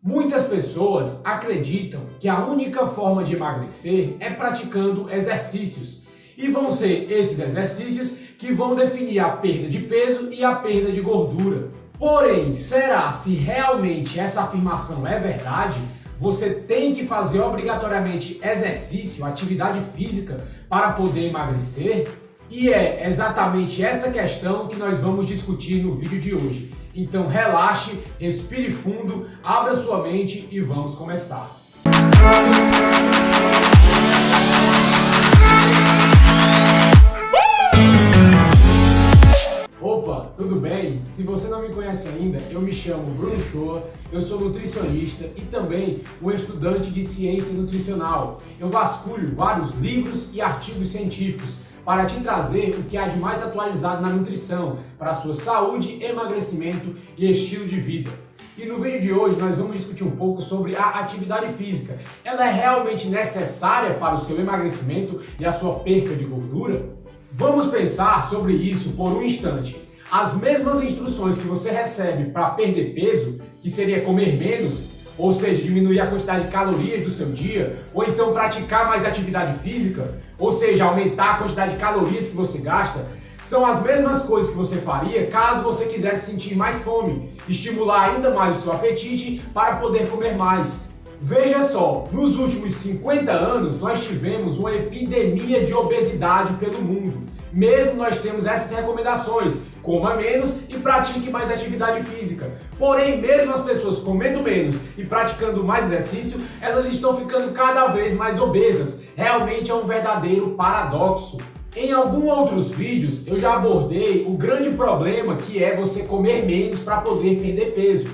Muitas pessoas acreditam que a única forma de emagrecer é praticando exercícios. E vão ser esses exercícios que vão definir a perda de peso e a perda de gordura. Porém, será se realmente essa afirmação é verdade? Você tem que fazer obrigatoriamente exercício, atividade física para poder emagrecer? E é exatamente essa questão que nós vamos discutir no vídeo de hoje. Então relaxe, respire fundo, abra sua mente e vamos começar. Opa, tudo bem? Se você não me conhece ainda, eu me chamo Bruno Shoa, eu sou nutricionista e também um estudante de ciência nutricional. Eu vasculho vários livros e artigos científicos para te trazer o que há de mais atualizado na nutrição, para a sua saúde, emagrecimento e estilo de vida. E no vídeo de hoje nós vamos discutir um pouco sobre a atividade física. Ela é realmente necessária para o seu emagrecimento e a sua perda de gordura? Vamos pensar sobre isso por um instante. As mesmas instruções que você recebe para perder peso, que seria comer menos, ou seja, diminuir a quantidade de calorias do seu dia, ou então praticar mais atividade física, ou seja, aumentar a quantidade de calorias que você gasta, são as mesmas coisas que você faria caso você quisesse sentir mais fome, estimular ainda mais o seu apetite para poder comer mais. Veja só, nos últimos 50 anos nós tivemos uma epidemia de obesidade pelo mundo. Mesmo nós temos essas recomendações, coma menos e pratique mais atividade física. Porém, mesmo as pessoas comendo menos e praticando mais exercício, elas estão ficando cada vez mais obesas. Realmente é um verdadeiro paradoxo. Em alguns outros vídeos eu já abordei o grande problema que é você comer menos para poder perder peso.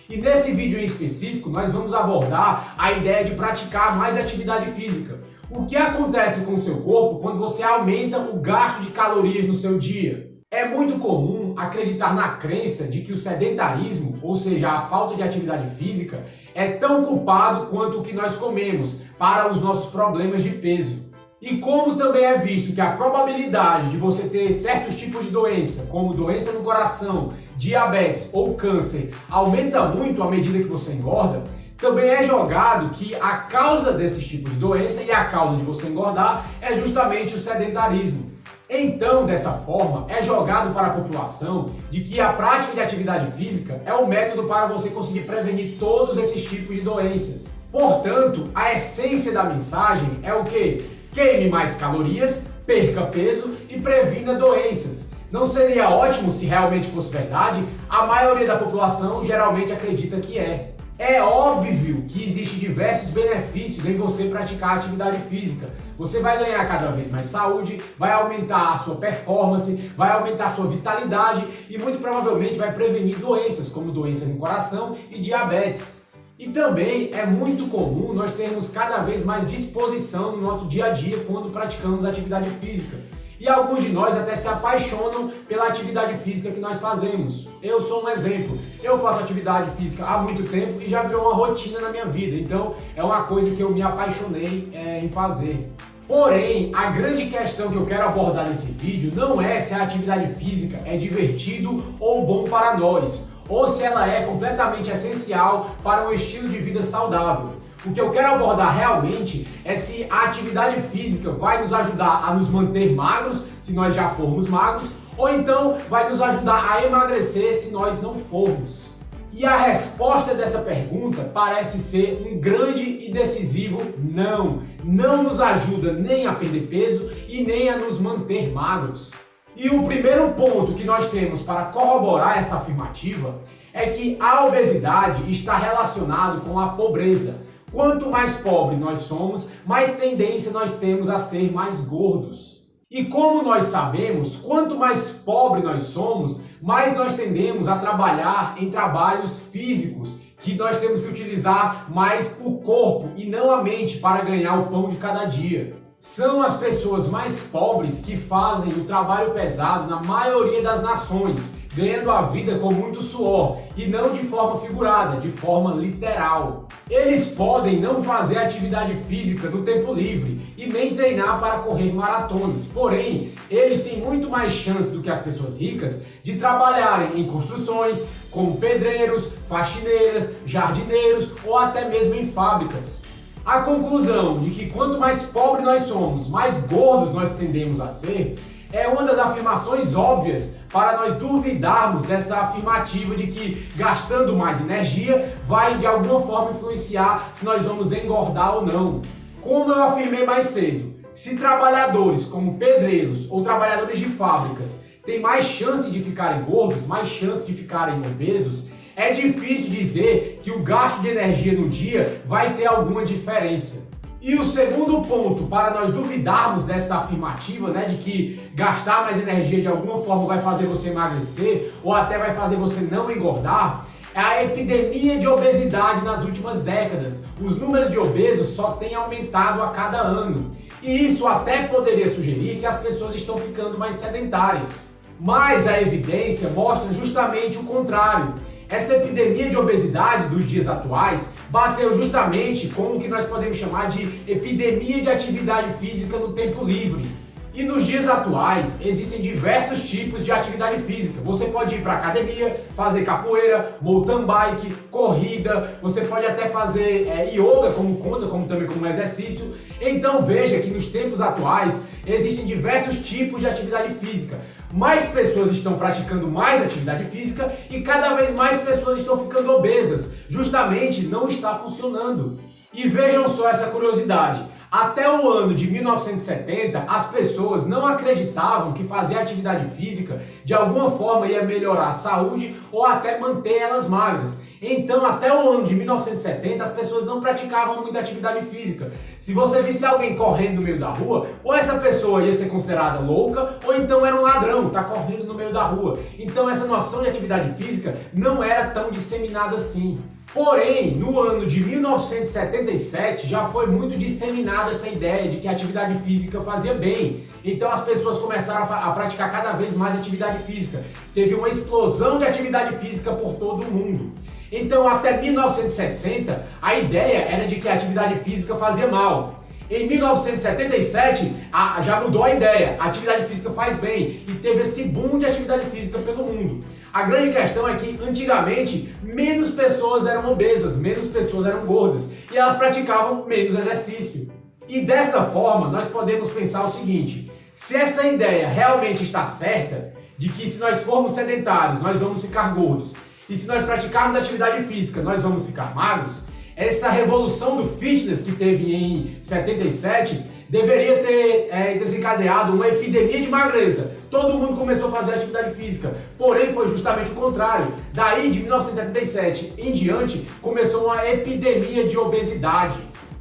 E nesse vídeo em específico nós vamos abordar a ideia de praticar mais atividade física. O que acontece com o seu corpo quando você aumenta o gasto de calorias no seu dia? É muito comum acreditar na crença de que o sedentarismo, ou seja, a falta de atividade física, é tão culpado quanto o que nós comemos para os nossos problemas de peso. E como também é visto que a probabilidade de você ter certos tipos de doença, como doença no coração, diabetes ou câncer, aumenta muito à medida que você engorda, também é jogado que a causa desses tipos de doença e a causa de você engordar é justamente o sedentarismo. Então, dessa forma, é jogado para a população de que a prática de atividade física é o método para você conseguir prevenir todos esses tipos de doenças. Portanto, a essência da mensagem é o quê? Queime mais calorias, perca peso e previna doenças. Não seria ótimo se realmente fosse verdade? A maioria da população geralmente acredita que é. É óbvio que existem diversos benefícios em você praticar atividade física. Você vai ganhar cada vez mais saúde, vai aumentar a sua performance, vai aumentar a sua vitalidade e muito provavelmente vai prevenir doenças como doenças no coração e diabetes. E também é muito comum nós termos cada vez mais disposição no nosso dia a dia quando praticamos atividade física. E alguns de nós até se apaixonam pela atividade física que nós fazemos. Eu sou um exemplo. Eu faço atividade física há muito tempo e já virou uma rotina na minha vida. Então é uma coisa que eu me apaixonei em fazer. Porém, a grande questão que eu quero abordar nesse vídeo não é se a atividade física é divertido ou bom para nós, ou se ela é completamente essencial para um estilo de vida saudável. O que eu quero abordar realmente é se a atividade física vai nos ajudar a nos manter magros, se nós já formos magros, ou então vai nos ajudar a emagrecer se nós não formos. E a resposta dessa pergunta parece ser um grande e decisivo não. Não nos ajuda nem a perder peso e nem a nos manter magros. E o primeiro ponto que nós temos para corroborar essa afirmativa é que a obesidade está relacionada com a pobreza. Quanto mais pobre nós somos, mais tendência nós temos a ser mais gordos. E como nós sabemos, quanto mais pobre nós somos, mais nós tendemos a trabalhar em trabalhos físicos, que nós temos que utilizar mais o corpo e não a mente para ganhar o pão de cada dia. São as pessoas mais pobres que fazem o trabalho pesado na maioria das nações, ganhando a vida com muito suor e não de forma figurada, de forma literal. Eles podem não fazer atividade física no tempo livre e nem treinar para correr maratonas, porém, eles têm muito mais chance do que as pessoas ricas de trabalharem em construções, como pedreiros, faxineiras, jardineiros ou até mesmo em fábricas. A conclusão de que quanto mais pobres nós somos, mais gordos nós tendemos a ser, é uma das afirmações óbvias para nós duvidarmos dessa afirmativa de que gastando mais energia vai de alguma forma influenciar se nós vamos engordar ou não. Como eu afirmei mais cedo, se trabalhadores como pedreiros ou trabalhadores de fábricas têm mais chance de ficarem gordos, mais chance de ficarem obesos, é difícil dizer que o gasto de energia no dia vai ter alguma diferença. E o segundo ponto para nós duvidarmos dessa afirmativa, de que gastar mais energia de alguma forma vai fazer você emagrecer ou até vai fazer você não engordar, é a epidemia de obesidade nas últimas décadas. Os números de obesos só têm aumentado a cada ano. E isso até poderia sugerir que as pessoas estão ficando mais sedentárias. Mas a evidência mostra justamente o contrário. Essa epidemia de obesidade dos dias atuais bateu justamente com o que nós podemos chamar de epidemia de atividade física no tempo livre. E nos dias atuais existem diversos tipos de atividade física. Você pode ir para academia, fazer capoeira, mountain bike, corrida, você pode até fazer yoga como também como exercício. Então veja que nos tempos atuais existem diversos tipos de atividade física. Mais pessoas estão praticando mais atividade física e cada vez mais pessoas estão ficando obesas. Justamente não está funcionando. E vejam só essa curiosidade. Até o ano de 1970, as pessoas não acreditavam que fazer atividade física de alguma forma ia melhorar a saúde ou até manter elas magras. Então, até o ano de 1970, as pessoas não praticavam muita atividade física. Se você visse alguém correndo no meio da rua, ou essa pessoa ia ser considerada louca, ou então era um ladrão, está correndo no meio da rua. Então, essa noção de atividade física não era tão disseminada assim. Porém, no ano de 1977 já foi muito disseminada essa ideia de que a atividade física fazia bem. Então as pessoas começaram a praticar cada vez mais atividade física. Teve uma explosão de atividade física por todo o mundo. Então até 1960 a ideia era de que a atividade física fazia mal. Em 1977 já mudou a ideia, a atividade física faz bem e teve esse boom de atividade física pelo mundo. A grande questão é que antigamente menos pessoas eram obesas, menos pessoas eram gordas e elas praticavam menos exercício. E dessa forma nós podemos pensar o seguinte: se essa ideia realmente está certa, de que se nós formos sedentários nós vamos ficar gordos e se nós praticarmos atividade física nós vamos ficar magros, essa revolução do fitness que teve em 77 deveria ter desencadeado uma epidemia de magreza. Todo mundo começou a fazer atividade física, porém foi justamente o contrário. Daí, de 1977 em diante, começou uma epidemia de obesidade.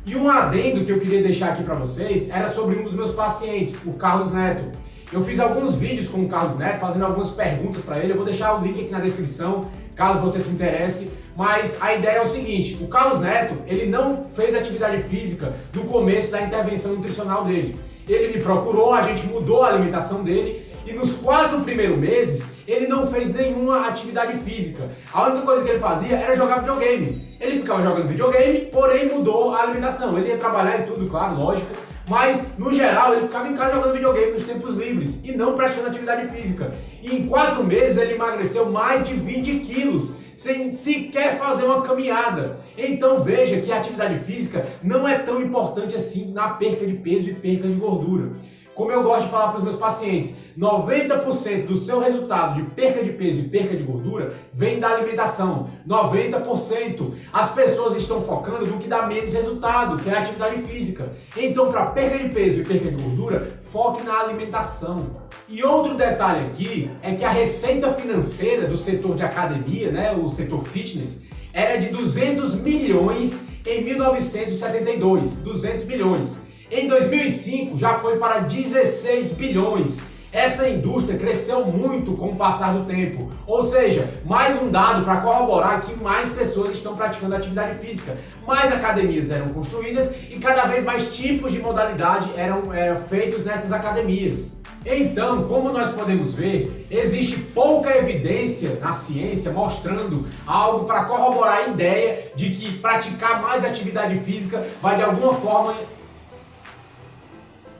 E um adendo que eu queria deixar aqui para vocês era sobre um dos meus pacientes, o Carlos Neto. Eu fiz alguns vídeos com o Carlos Neto, fazendo algumas perguntas para ele. Eu vou deixar o link aqui na descrição, caso você se interesse. Mas a ideia é o seguinte: o Carlos Neto, ele não fez atividade física no começo da intervenção nutricional dele. Ele me procurou, a gente mudou a alimentação dele e nos 4 primeiros meses ele não fez nenhuma atividade física. A única coisa que ele fazia era jogar videogame. Ele ficava jogando videogame, porém mudou a alimentação. Ele ia trabalhar e tudo, claro, lógico. Mas, no geral, ele ficava em casa jogando videogame nos tempos livres e não praticando atividade física. E em 4 meses ele emagreceu mais de 20 quilos, sem sequer fazer uma caminhada. Então veja que a atividade física não é tão importante assim na perca de peso e perca de gordura. Como eu gosto de falar para os meus pacientes, 90% do seu resultado de perca de peso e perca de gordura vem da alimentação. 90%. As pessoas estão focando no que dá menos resultado, que é a atividade física. Então, para perca de peso e perca de gordura, foque na alimentação. E outro detalhe aqui é que a receita financeira do setor de academia, o setor fitness, era de 200 milhões em 1972. 200 milhões. Em 2005 já foi para 16 bilhões. Essa indústria cresceu muito com o passar do tempo. Ou seja, mais um dado para corroborar que mais pessoas estão praticando atividade física. Mais academias eram construídas e cada vez mais tipos de modalidade eram feitos nessas academias. Então, como nós podemos ver, existe pouca evidência na ciência mostrando algo para corroborar a ideia de que praticar mais atividade física vai de alguma forma...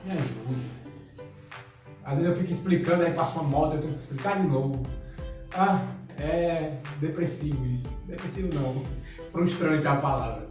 Me ajude. Às vezes eu fico explicando, aí passa uma moto, eu tenho que explicar de novo. É depressivo isso. Depressivo não, frustrante é a palavra.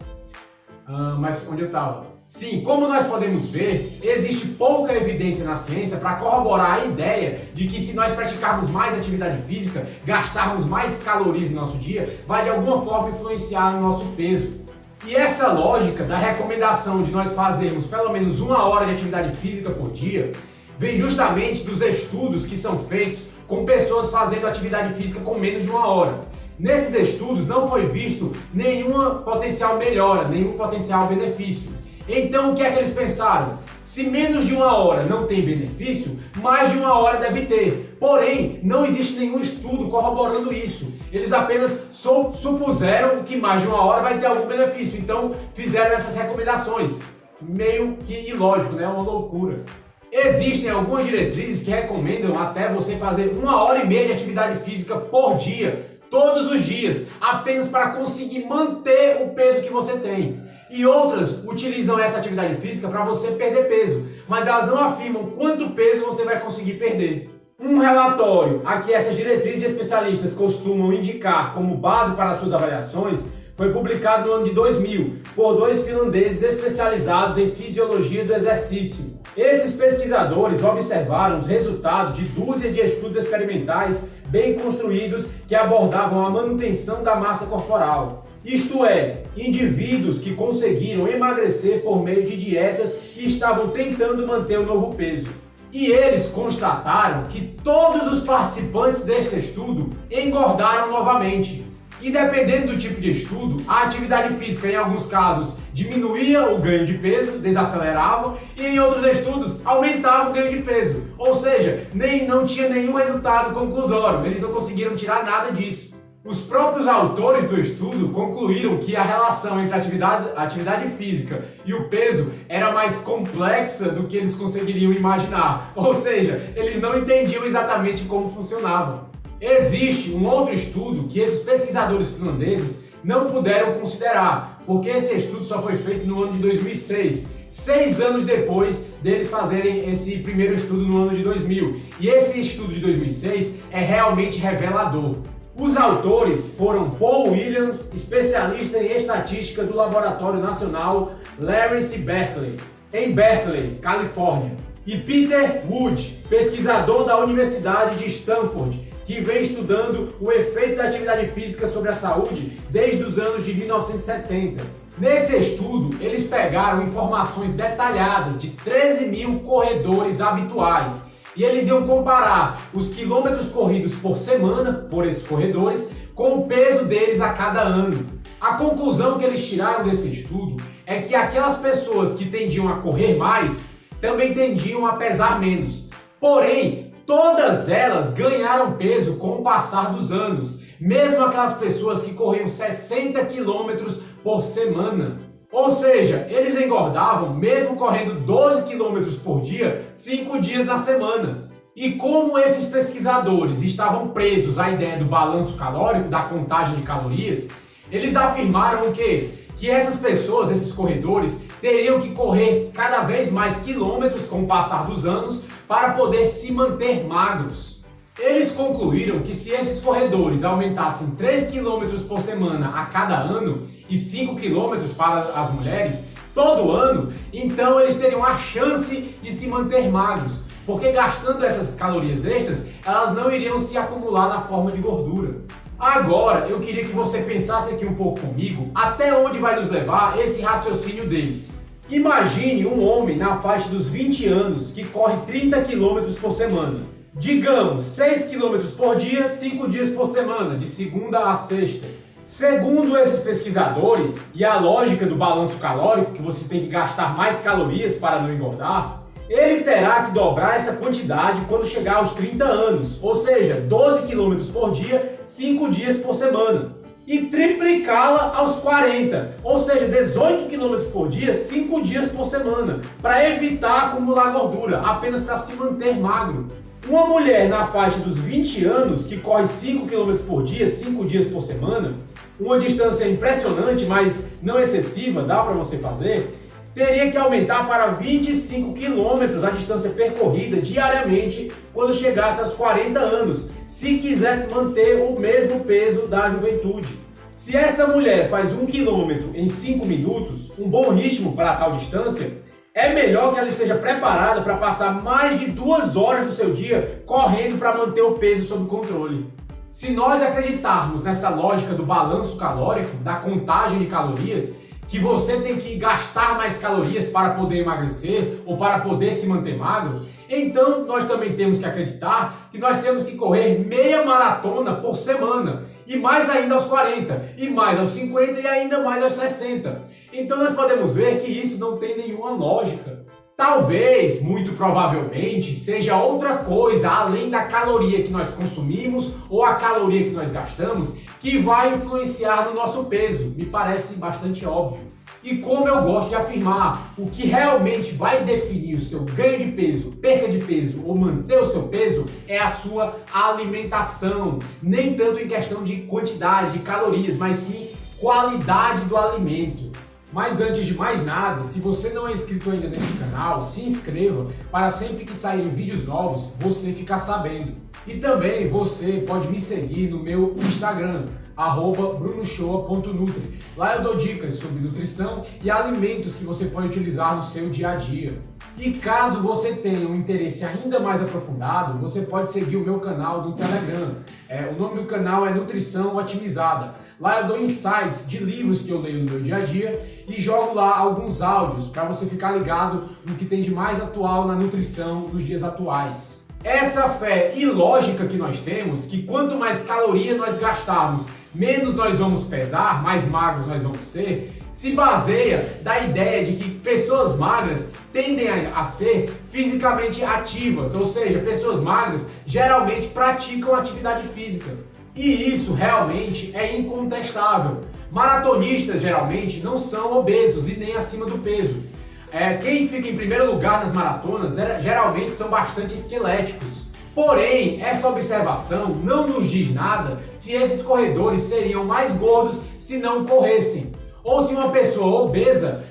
Mas onde eu estava? Sim, como nós podemos ver, existe pouca evidência na ciência para corroborar a ideia de que se nós praticarmos mais atividade física, gastarmos mais calorias no nosso dia, vai de alguma forma influenciar no nosso peso. E essa lógica da recomendação de nós fazermos pelo menos 1 hora de atividade física por dia vem justamente dos estudos que são feitos com pessoas fazendo atividade física com menos de 1 hora. Nesses estudos não foi visto nenhuma potencial melhora, nenhum potencial benefício. Então o que é que eles pensaram? Se menos de 1 hora não tem benefício, mais de 1 hora deve ter. Porém, não existe nenhum estudo corroborando isso. Eles apenas supuseram que mais de 1 hora vai ter algum benefício. Então fizeram essas recomendações. Meio que ilógico, né? Uma loucura. Existem algumas diretrizes que recomendam até você fazer 1h30 de atividade física por dia, todos os dias, apenas para conseguir manter o peso que você tem. E outras utilizam essa atividade física para você perder peso, mas elas não afirmam quanto peso você vai conseguir perder. Um relatório a que essas diretrizes de especialistas costumam indicar como base para suas avaliações foi publicado no ano de 2000 por 2 finlandeses especializados em fisiologia do exercício. Esses pesquisadores observaram os resultados de dúzias de estudos experimentais bem construídos que abordavam a manutenção da massa corporal. Isto é, indivíduos que conseguiram emagrecer por meio de dietas e estavam tentando manter o novo peso. E eles constataram que todos os participantes deste estudo engordaram novamente. E dependendo do tipo de estudo, a atividade física em alguns casos diminuía o ganho de peso, desacelerava, e em outros estudos aumentava o ganho de peso. Ou seja, não tinha nenhum resultado conclusório, eles não conseguiram tirar nada disso. Os próprios autores do estudo concluíram que a relação entre a atividade física e o peso era mais complexa do que eles conseguiriam imaginar. Ou seja, eles não entendiam exatamente como funcionava. Existe um outro estudo que esses pesquisadores finlandeses não puderam considerar, porque esse estudo só foi feito no ano de 2006, 6 anos depois deles fazerem esse primeiro estudo no ano de 2000. E esse estudo de 2006 é realmente revelador. Os autores foram Paul Williams, especialista em estatística do Laboratório Nacional Lawrence Berkeley, em Berkeley, Califórnia, e Peter Wood, pesquisador da Universidade de Stanford, que vem estudando o efeito da atividade física sobre a saúde desde os anos de 1970. Nesse estudo, eles pegaram informações detalhadas de 13 mil corredores habituais e eles iam comparar os quilômetros corridos por semana por esses corredores com o peso deles a cada ano. A conclusão que eles tiraram desse estudo é que aquelas pessoas que tendiam a correr mais também tendiam a pesar menos. Porém, todas elas ganharam peso com o passar dos anos, mesmo aquelas pessoas que corriam 60 quilômetros por semana. Ou seja, eles engordavam mesmo correndo 12 quilômetros por dia, 5 dias na semana. E como esses pesquisadores estavam presos à ideia do balanço calórico, da contagem de calorias, eles afirmaram o quê? Que essas pessoas, esses corredores, teriam que correr cada vez mais quilômetros com o passar dos anos para poder se manter magros. Eles concluíram que se esses corredores aumentassem 3 km por semana a cada ano e 5 km para as mulheres todo ano, então eles teriam a chance de se manter magros, porque gastando essas calorias extras, elas não iriam se acumular na forma de gordura. Agora, eu queria que você pensasse aqui um pouco comigo até onde vai nos levar esse raciocínio deles. Imagine um homem na faixa dos 20 anos que corre 30 km por semana. Digamos, 6 km por dia, 5 dias por semana, de segunda a sexta. Segundo esses pesquisadores, e a lógica do balanço calórico, que você tem que gastar mais calorias para não engordar, ele terá que dobrar essa quantidade quando chegar aos 30 anos, ou seja, 12 km por dia, 5 dias por semana. E triplicá-la aos 40, ou seja, 18 km por dia, 5 dias por semana, para evitar acumular gordura, apenas para se manter magro. Uma mulher na faixa dos 20 anos, que corre 5 km por dia, 5 dias por semana, uma distância impressionante, mas não excessiva, dá para você fazer, teria que aumentar para 25 quilômetros a distância percorrida diariamente quando chegasse aos 40 anos, se quisesse manter o mesmo peso da juventude. Se essa mulher faz 1 quilômetro em 5 minutos, um bom ritmo para tal distância, é melhor que ela esteja preparada para passar mais de 2 horas do seu dia correndo para manter o peso sob controle. Se nós acreditarmos nessa lógica do balanço calórico, da contagem de calorias, que você tem que gastar mais calorias para poder emagrecer ou para poder se manter magro, então nós também temos que acreditar que nós temos que correr meia maratona por semana, e mais ainda aos 40, e mais aos 50 e ainda mais aos 60. Então nós podemos ver que isso não tem nenhuma lógica. Talvez, muito provavelmente, seja outra coisa além da caloria que nós consumimos ou a caloria que nós gastamos que vai influenciar no nosso peso. Me parece bastante óbvio. E como eu gosto de afirmar, o que realmente vai definir o seu ganho de peso, perca de peso ou manter o seu peso é a sua alimentação. Nem tanto em questão de quantidade de calorias, mas sim qualidade do alimento. Mas antes de mais nada, se você não é inscrito ainda nesse canal, se inscreva para sempre que saírem vídeos novos, você ficar sabendo. E também você pode me seguir no meu Instagram, @brunoshoa.nutri. Lá eu dou dicas sobre nutrição e alimentos que você pode utilizar no seu dia a dia. E caso você tenha um interesse ainda mais aprofundado, você pode seguir o meu canal no Telegram. O nome do canal é Nutrição Otimizada. Lá eu dou insights de livros que eu leio no meu dia a dia e jogo lá alguns áudios para você ficar ligado no que tem de mais atual na nutrição nos dias atuais. Essa fé e lógica que nós temos, que quanto mais caloria nós gastarmos, menos nós vamos pesar, mais magros nós vamos ser, se baseia da ideia de que pessoas magras tendem a ser fisicamente ativas, ou seja, pessoas magras geralmente praticam atividade física. E isso realmente é incontestável. Maratonistas geralmente não são obesos e nem acima do peso. Quem fica em primeiro lugar nas maratonas geralmente são bastante esqueléticos. Porém, essa observação não nos diz nada se esses corredores seriam mais gordos se não corressem. Ou se uma pessoa obesa,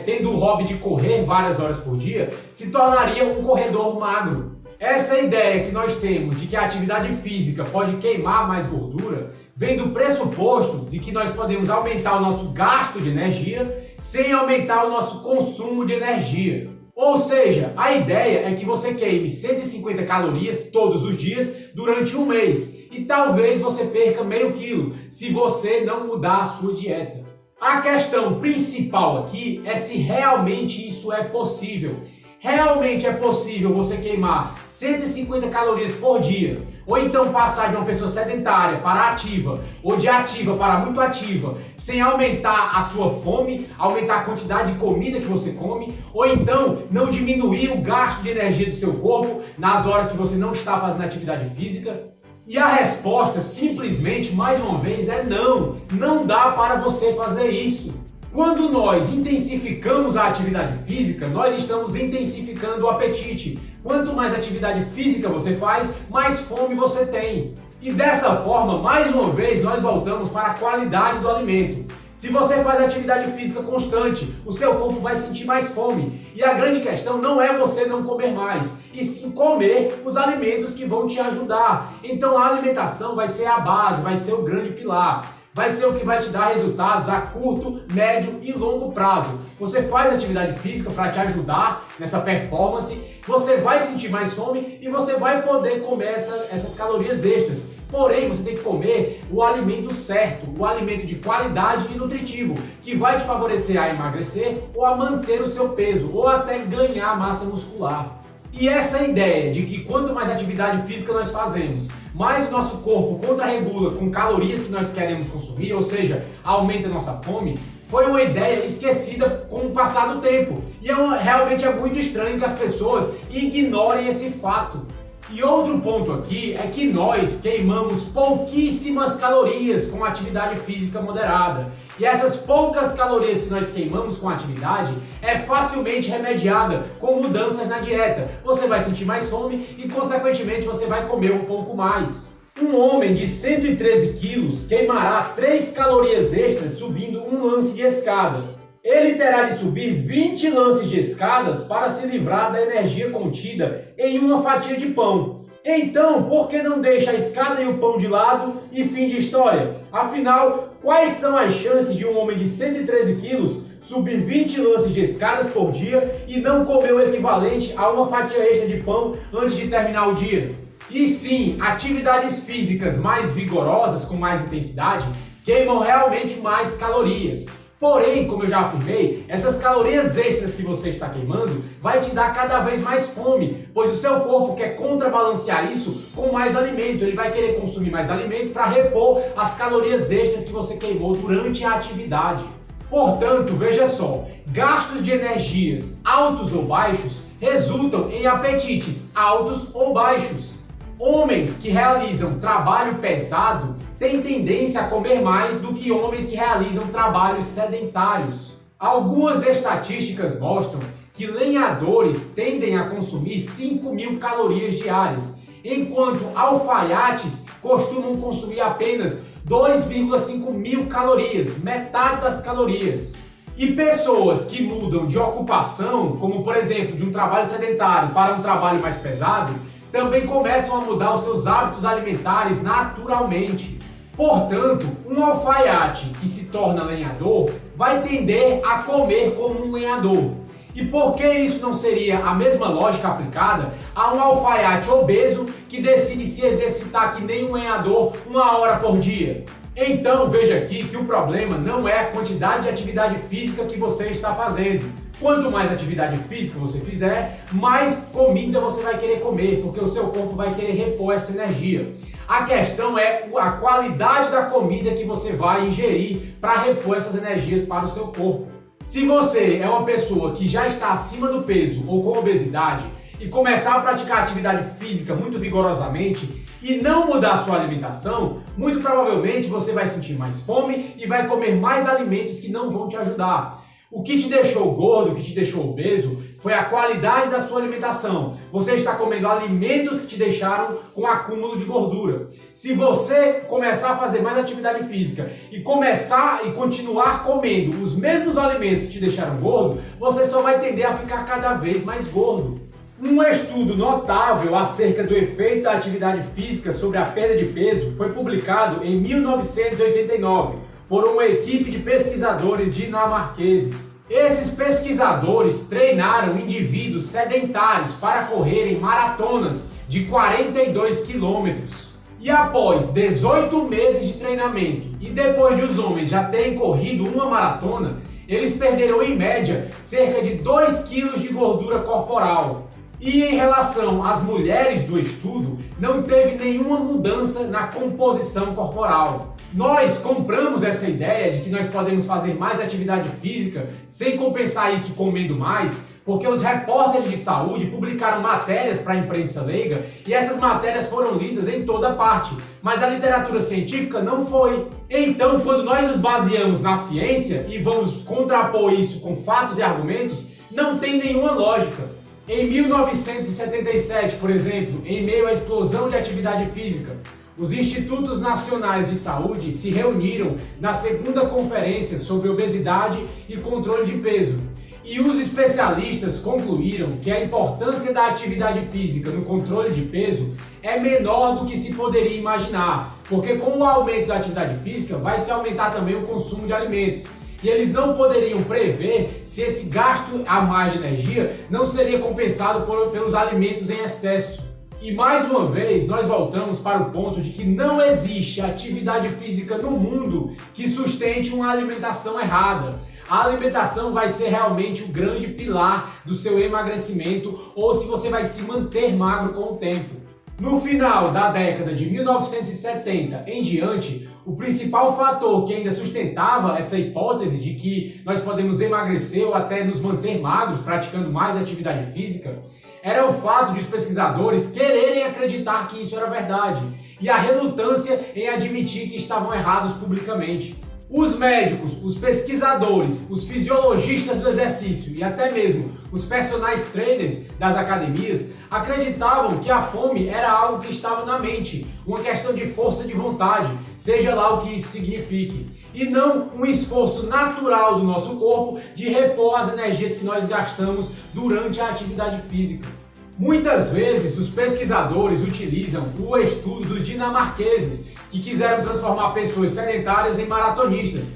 tendo o hobby de correr várias horas por dia, se tornaria um corredor magro. Essa ideia que nós temos de que a atividade física pode queimar mais gordura vem do pressuposto de que nós podemos aumentar o nosso gasto de energia sem aumentar o nosso consumo de energia. Ou seja, a ideia é que você queime 150 calorias todos os dias durante um mês e talvez você perca meio quilo se você não mudar a sua dieta. A questão principal aqui é se realmente isso é possível. Realmente é possível você queimar 150 calorias por dia, ou então passar de uma pessoa sedentária para ativa, ou de ativa para muito ativa, sem aumentar a sua fome, aumentar a quantidade de comida que você come, ou então não diminuir o gasto de energia do seu corpo nas horas que você não está fazendo atividade física? E a resposta, simplesmente, mais uma vez, é não. Não dá para você fazer isso. Quando nós intensificamos a atividade física, nós estamos intensificando o apetite. Quanto mais atividade física você faz, mais fome você tem. E dessa forma, mais uma vez, nós voltamos para a qualidade do alimento. Se você faz atividade física constante, o seu corpo vai sentir mais fome. E a grande questão não é você não comer mais, e sim comer os alimentos que vão te ajudar. Então a alimentação vai ser a base, vai ser o grande pilar. Vai ser o que vai te dar resultados a curto, médio e longo prazo. Você faz atividade física para te ajudar nessa performance, você vai sentir mais fome e você vai poder comer essas calorias extras. Porém, você tem que comer o alimento certo, o alimento de qualidade e nutritivo, que vai te favorecer a emagrecer ou a manter o seu peso, ou até ganhar massa muscular. E essa ideia de que quanto mais atividade física nós fazemos, mais o nosso corpo contra-regula com calorias que nós queremos consumir, ou seja, aumenta a nossa fome, foi uma ideia esquecida com o passar do tempo. E realmente é muito estranho que as pessoas ignorem esse fato. E outro ponto aqui é que nós queimamos pouquíssimas calorias com atividade física moderada. E essas poucas calorias que nós queimamos com atividade é facilmente remediada com mudanças na dieta. Você vai sentir mais fome e, consequentemente, você vai comer um pouco mais. Um homem de 113 quilos queimará 3 calorias extras subindo um lance de escada. ele terá de subir 20 lances de escadas para se livrar da energia contida em uma fatia de pão. Então, por que não deixa a escada e o pão de lado e fim de história? Afinal, quais são as chances de um homem de 113 quilos subir 20 lances de escadas por dia e não comer o equivalente a uma fatia extra de pão antes de terminar o dia? E sim, atividades físicas mais vigorosas, com mais intensidade, queimam realmente mais calorias. Porém, como eu já afirmei, essas calorias extras que você está queimando vai te dar cada vez mais fome, pois o seu corpo quer contrabalancear isso com mais alimento. Ele vai querer consumir mais alimento para repor as calorias extras que você queimou durante a atividade. Portanto, veja só, gastos de energias altos ou baixos resultam em apetites altos ou baixos. Homens que realizam trabalho pesado têm tendência a comer mais do que homens que realizam trabalhos sedentários. Algumas estatísticas mostram que lenhadores tendem a consumir 5.000 calorias diárias, enquanto alfaiates costumam consumir apenas 2,5 mil calorias, metade das calorias. E pessoas que mudam de ocupação, como por exemplo de um trabalho sedentário para um trabalho mais pesado, também começam a mudar os seus hábitos alimentares naturalmente. Portanto, um alfaiate que se torna lenhador vai tender a comer como um lenhador. E por que isso não seria a mesma lógica aplicada a um alfaiate obeso que decide se exercitar que nem um lenhador 1 hora por dia? Então veja aqui que o problema não é a quantidade de atividade física que você está fazendo. Quanto mais atividade física você fizer, mais comida você vai querer comer, porque o seu corpo vai querer repor essa energia. A questão é a qualidade da comida que você vai ingerir para repor essas energias para o seu corpo. Se você é uma pessoa que já está acima do peso ou com obesidade e começar a praticar atividade física muito vigorosamente e não mudar a sua alimentação, muito provavelmente você vai sentir mais fome e vai comer mais alimentos que não vão te ajudar. O que te deixou gordo, o que te deixou obeso, foi a qualidade da sua alimentação. Você está comendo alimentos que te deixaram com acúmulo de gordura. Se você começar a fazer mais atividade física e continuar comendo os mesmos alimentos que te deixaram gordo, você só vai tender a ficar cada vez mais gordo. Um estudo notável acerca do efeito da atividade física sobre a perda de peso foi publicado em 1989. Por uma equipe de pesquisadores dinamarqueses. Esses pesquisadores treinaram indivíduos sedentários para correrem maratonas de 42 quilômetros. E após 18 meses de treinamento e depois de os homens já terem corrido uma maratona, eles perderam em média cerca de 2 quilos de gordura corporal. E em relação às mulheres do estudo, não teve nenhuma mudança na composição corporal. Nós compramos essa ideia de que nós podemos fazer mais atividade física sem compensar isso comendo mais, porque os repórteres de saúde publicaram matérias para a imprensa leiga e essas matérias foram lidas em toda parte, mas a literatura científica não foi. Então, quando nós nos baseamos na ciência e vamos contrapor isso com fatos e argumentos, não tem nenhuma lógica. Em 1977, por exemplo, em meio à explosão de atividade física, os Institutos Nacionais de Saúde se reuniram na segunda conferência sobre obesidade e controle de peso. E os especialistas concluíram que a importância da atividade física no controle de peso é menor do que se poderia imaginar, porque com o aumento da atividade física vai se aumentar também o consumo de alimentos. E eles não poderiam prever se esse gasto a mais de energia não seria compensado pelos alimentos em excesso. E mais uma vez, nós voltamos para o ponto de que não existe atividade física no mundo que sustente uma alimentação errada. A alimentação vai ser realmente o grande pilar do seu emagrecimento ou se você vai se manter magro com o tempo. No final da década de 1970 em diante, o principal fator que ainda sustentava essa hipótese de que nós podemos emagrecer ou até nos manter magros praticando mais atividade física era o fato de os pesquisadores quererem acreditar que isso era verdade e a relutância em admitir que estavam errados publicamente. Os médicos, os pesquisadores, os fisiologistas do exercício e até mesmo os personal trainers das academias acreditavam que a fome era algo que estava na mente, uma questão de força de vontade, seja lá o que isso signifique. e não um esforço natural do nosso corpo de repor as energias que nós gastamos durante a atividade física. Muitas vezes os pesquisadores utilizam o estudo dos dinamarqueses que quiseram transformar pessoas sedentárias em maratonistas,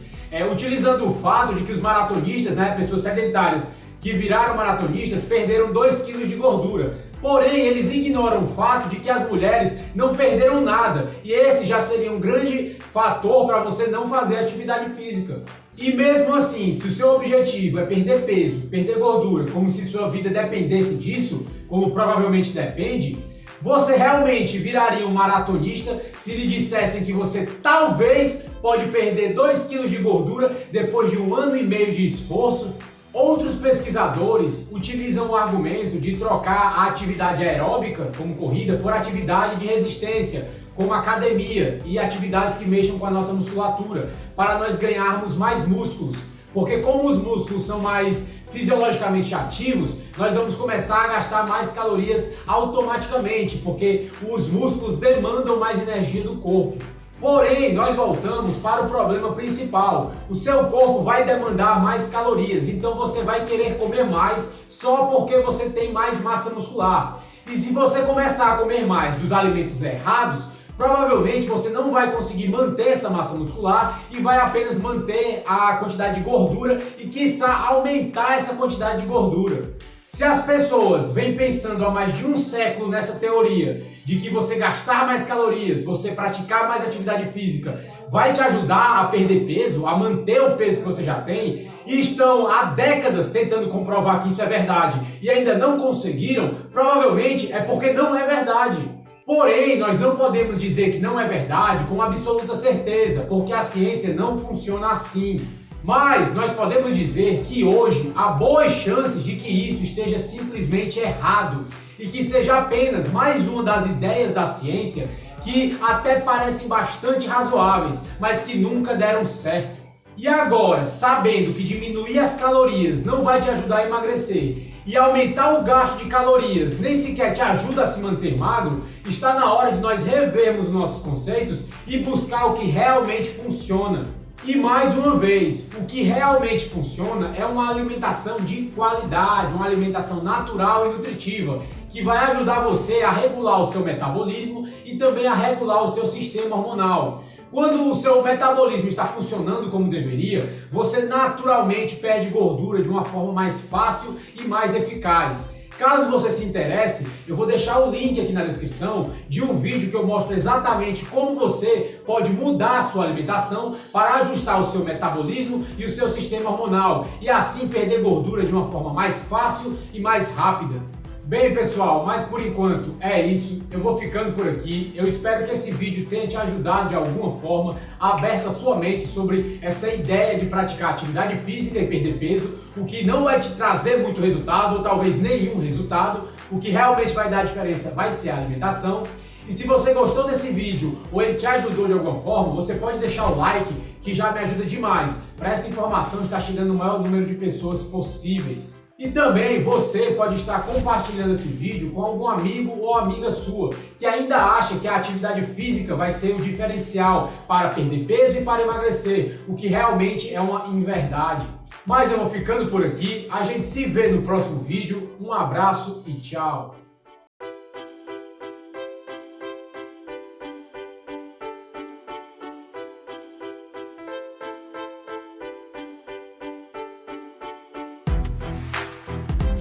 utilizando o fato de que os maratonistas, pessoas sedentárias que viraram maratonistas, perderam 2 quilos de gordura. Porém, eles ignoram o fato de que as mulheres não perderam nada, e esse já seria um grande fator para você não fazer atividade física. E mesmo assim, se o seu objetivo é perder peso, perder gordura, como se sua vida dependesse disso, como provavelmente depende, você realmente viraria um maratonista se lhe dissessem que você talvez pode perder 2 quilos de gordura depois de 1 ano e meio de esforço? Outros pesquisadores utilizam o argumento de trocar a atividade aeróbica, como corrida, por atividade de resistência, como academia e atividades que mexam com a nossa musculatura, para nós ganharmos mais músculos. Porque como os músculos são mais fisiologicamente ativos, nós vamos começar a gastar mais calorias automaticamente, porque os músculos demandam mais energia do corpo. Porém, nós voltamos para o problema principal. O seu corpo vai demandar mais calorias, então você vai querer comer mais só porque você tem mais massa muscular. E se você começar a comer mais dos alimentos errados, provavelmente você não vai conseguir manter essa massa muscular e vai apenas manter a quantidade de gordura e, quiçá, aumentar essa quantidade de gordura. Se as pessoas vêm pensando há mais de um século nessa teoria de que você gastar mais calorias, você praticar mais atividade física, vai te ajudar a perder peso, a manter o peso que você já tem, e estão há décadas tentando comprovar que isso é verdade e ainda não conseguiram, provavelmente é porque não é verdade. Porém, nós não podemos dizer que não é verdade com absoluta certeza, porque a ciência não funciona assim. Mas nós podemos dizer que hoje há boas chances de que isso esteja simplesmente errado e que seja apenas mais uma das ideias da ciência que até parecem bastante razoáveis, mas que nunca deram certo. E agora, sabendo que diminuir as calorias não vai te ajudar a emagrecer e aumentar o gasto de calorias nem sequer te ajuda a se manter magro, está na hora de nós revermos nossos conceitos e buscar o que realmente funciona. E mais uma vez, o que realmente funciona é uma alimentação de qualidade, uma alimentação natural e nutritiva, que vai ajudar você a regular o seu metabolismo e também a regular o seu sistema hormonal. Quando o seu metabolismo está funcionando como deveria, você naturalmente perde gordura de uma forma mais fácil e mais eficaz. Caso você se interesse, eu vou deixar o link aqui na descrição de um vídeo que eu mostro exatamente como você pode mudar a sua alimentação para ajustar o seu metabolismo e o seu sistema hormonal e assim perder gordura de uma forma mais fácil e mais rápida. Bem, pessoal, mas por enquanto é isso. Eu vou ficando por aqui. Eu espero que esse vídeo tenha te ajudado de alguma forma, aberto a sua mente sobre essa ideia de praticar atividade física e perder peso, o que não vai te trazer muito resultado, ou talvez nenhum resultado. O que realmente vai dar diferença vai ser a alimentação. E se você gostou desse vídeo ou ele te ajudou de alguma forma, você pode deixar o like, que já me ajuda demais para essa informação estar chegando no maior número de pessoas possíveis. E também você pode estar compartilhando esse vídeo com algum amigo ou amiga sua que ainda acha que a atividade física vai ser o diferencial para perder peso e para emagrecer, o que realmente é uma inverdade. Mas eu vou ficando por aqui, a gente se vê no próximo vídeo, um abraço e tchau!